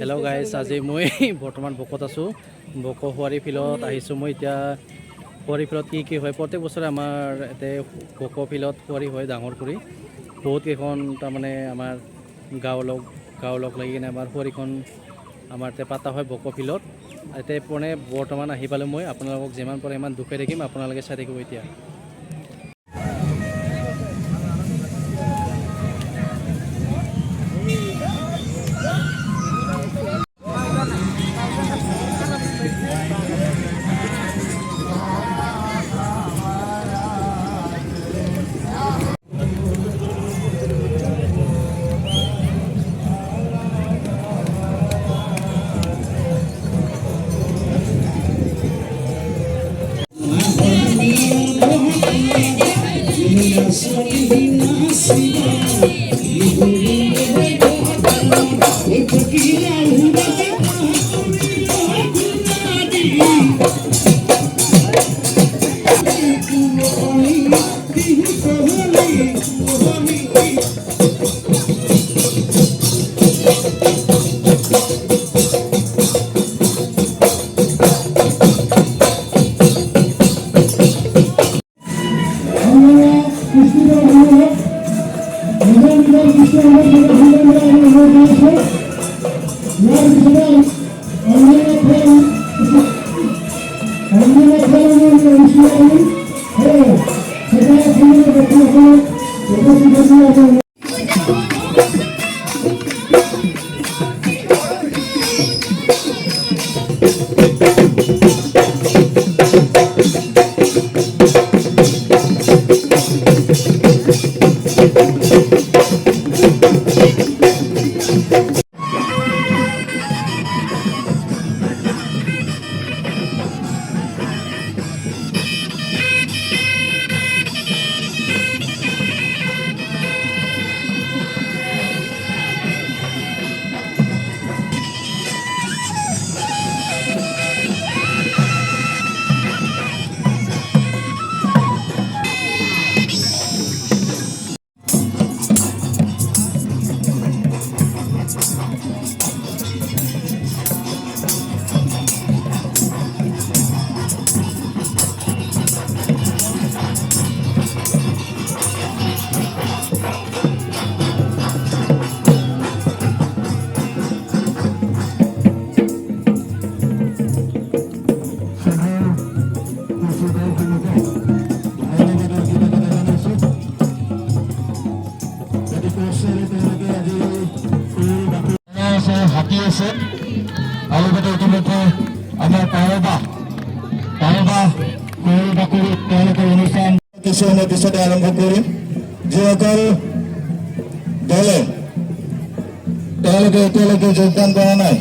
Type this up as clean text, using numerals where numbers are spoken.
Hello' guys, আজি মই বৰ্তমান বকত আছোঁ। বক শুৱাৰী ফিল্ডত আহিছোঁ। মই এতিয়া শুৱাৰী ফিল্ডত কি হয়, প্ৰত্যেক বছৰে আমাৰ ইয়াতে বক ফিল্ডত শুৱাৰী হয় ডাঙৰ কৰি। বহুত কেইখন তাৰমানে আমাৰ গাঁও লগ লাগি কিনে আমাৰ শুৱাৰীখন আমাৰ ইয়াতে পাতা হয় বক ফিল্ডত। ইয়াতে মানে বৰ্তমান আহি পালোঁ মই। আপোনালোকক যিমান পাৰে ইমান দুখে থাকিম, আপোনালোকে চাই থাকিব এতিয়া। হাতী আছে আৰু ইতিমধ্যে আমাৰ পাৰবা বাকৰি তেওঁলোকৰ অনুষ্ঠান কিছু সময় পিছতে আৰম্ভ কৰিম। যিসকল দলে তেওঁলোকে এতিয়ালৈকে যোগদান কৰা নাই